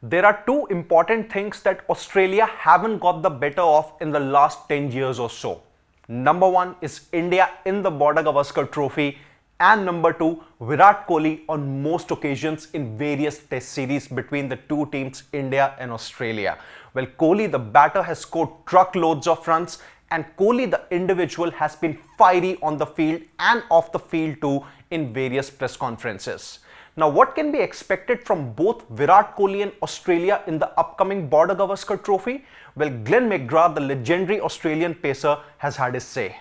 There are two important things that Australia haven't got the better of in the last 10 years or so. Number one is India in the Border-Gavaskar Trophy, and number two, Virat Kohli on most occasions in various test series between the two teams, India and Australia. Well, Kohli the batter has scored truckloads of runs, and Kohli the individual has been fiery on the field and off the field too in various press conferences. Now, what can be expected from both Virat Kohli and Australia in the upcoming Border-Gavaskar Trophy? Well, Glenn McGrath, the legendary Australian pacer, has had his say.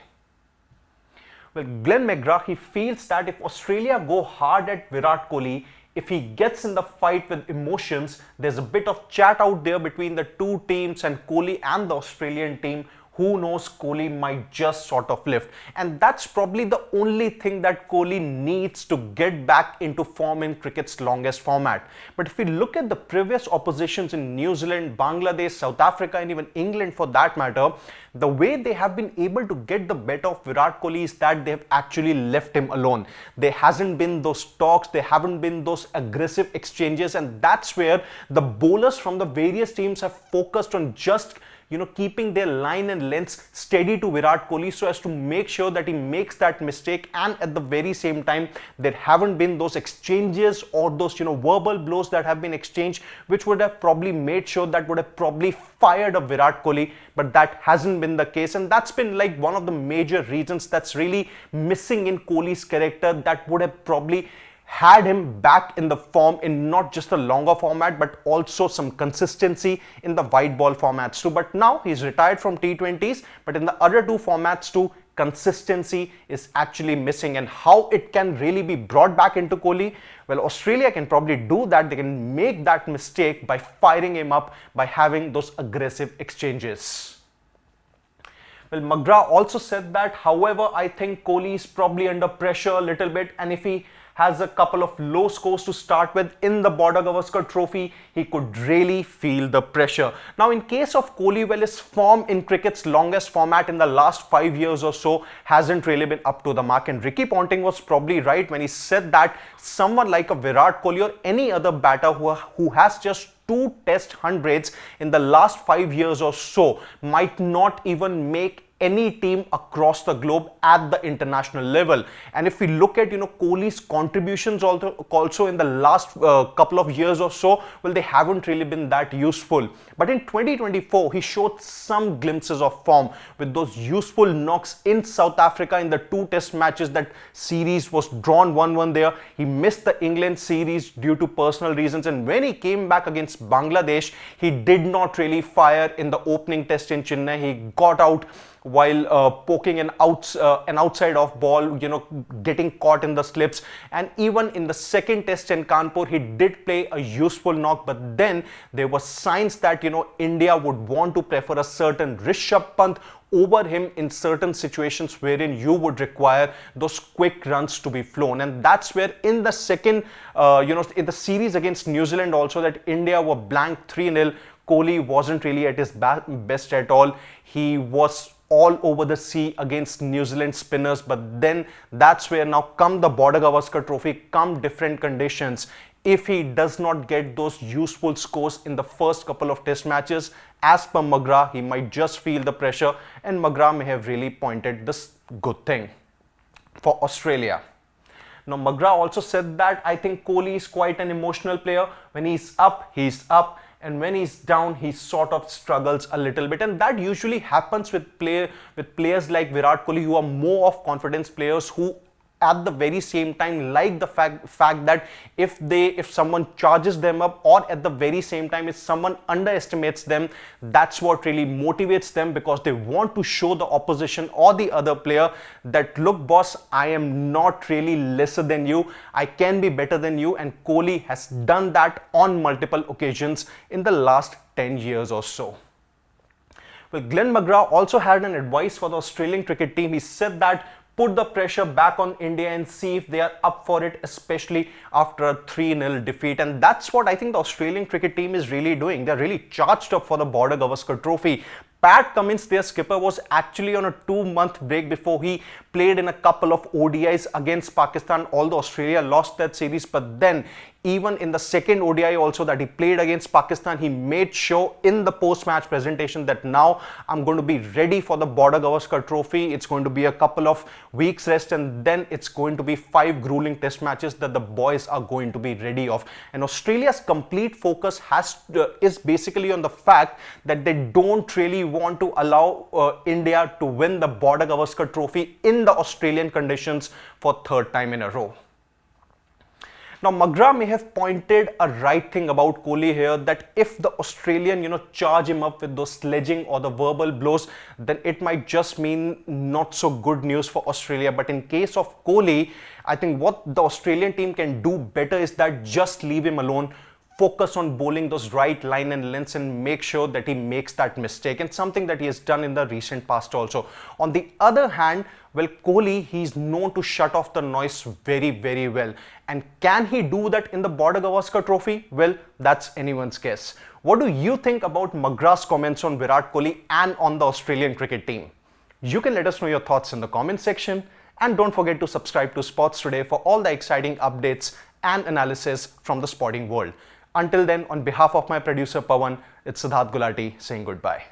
Well, Glenn McGrath, he feels that if Australia go hard at Virat Kohli, if he gets in the fight with emotions, there's a bit of chat out there between the two teams and Kohli and the Australian team. Who knows, Kohli might just sort of lift. And that's probably the only thing that Kohli needs to get back into form in cricket's longest format. But if we look at the previous oppositions in New Zealand, Bangladesh, South Africa and even England for that matter, the way they have been able to get the better of Virat Kohli is that they have actually left him alone. There hasn't been those talks, there haven't been those aggressive exchanges, and that's where the bowlers from the various teams have focused on just keeping their line and lengths steady to Virat Kohli so as to make sure that he makes that mistake, and at the very same time there haven't been those exchanges or those verbal blows that have been exchanged, which would have probably made sure that would have probably fired up Virat Kohli, but that hasn't been the case, and that's been like one of the major reasons that's really missing in Kohli's character, that would have probably had him back in the form in not just the longer format but also some consistency in the white ball formats too. But now he's retired from T20s, but in the other two formats too, consistency is actually missing. And how it can really be brought back into Kohli? Well, Australia can probably do that. They can make that mistake by firing him up, by having those aggressive exchanges. Well, McGrath also said that, however, I think Kohli is probably under pressure a little bit, and if he has a couple of low scores to start with in the Border-Gavaskar Trophy, he could really feel the pressure. Now, in case of Kohli, well, his form in cricket's longest format in the last 5 years or so hasn't really been up to the mark, and Ricky Ponting was probably right when he said that someone like a Virat Kohli or any other batter who has just 2 test hundreds in the last 5 years or so might not even make any team across the globe at the international level. And if we look at Kohli's contributions also in the last couple of years or so, well, they haven't really been that useful. But in 2024 he showed some glimpses of form with those useful knocks in South Africa in the 2 test matches. That series was drawn 1-1 there. He missed the England series due to personal reasons, and when he came back against Bangladesh, he did not really fire in the opening test in Chennai. He got out while poking an outside off ball, getting caught in the slips. And even in the second test in Kanpur, he did play a useful knock, but then there were signs that India would want to prefer a certain Rishabh Pant over him in certain situations wherein you would require those quick runs to be flown. And that's where in the second in the series against New Zealand also, that India were blank 3-0, Kohli wasn't really at his best at all. He was all over the sea against New Zealand spinners, but then that's where now come the Border-Gavaskar Trophy, come different conditions, if he does not get those useful scores in the first couple of test matches, as per McGrath, he might just feel the pressure, and McGrath may have really pointed this good thing for Australia. Now, McGrath also said that I think Kohli is quite an emotional player. When he's up, and when he's down, he sort of struggles a little bit, and that usually happens with players like Virat Kohli, who are more of confidence players, who at the very same time like the fact that if someone charges them up, or at the very same time if someone underestimates them, that's what really motivates them, because they want to show the opposition or the other player that, look boss, I am not really lesser than you, I can be better than you. And Kohli has done that on multiple occasions in the last 10 years or so. Well, Glenn McGrath also had an advice for the Australian cricket team. He said that put the pressure back on India and see if they are up for it, especially after a 3-0 defeat. And that's what I think the Australian cricket team is really doing. They're really charged up for the Border-Gavaskar Trophy. Pat Cummins, their skipper, was actually on a 2-month break before he played in a couple of ODIs against Pakistan, although Australia lost that series. But then even in the second ODI also that he played against Pakistan, he made sure in the post-match presentation that now I'm going to be ready for the Border-Gavaskar Trophy. It's going to be a couple of weeks rest, and then it's going to be 5 grueling test matches that the boys are going to be ready of. And Australia's complete focus is basically on the fact that they don't really want to allow India to win the Border-Gavaskar Trophy in the Australian conditions for third time in a row. Now, McGrath may have pointed a right thing about Kohli here, that if the Australian, charge him up with those sledging or the verbal blows, then it might just mean not so good news for Australia. But in case of Kohli, I think what the Australian team can do better is that just leave him alone. Focus on bowling those right line and lengths and make sure that he makes that mistake, and something that he has done in the recent past also. On the other hand, well, Kohli, he's known to shut off the noise very, very well. And can he do that in the Border-Gavaskar Trophy? Well, that's anyone's guess. What do you think about McGrath's comments on Virat Kohli and on the Australian cricket team? You can let us know your thoughts in the comment section. And don't forget to subscribe to Sports Today for all the exciting updates and analysis from the sporting world. Until then, on behalf of my producer Pawan, it's Siddharth Gulati saying goodbye.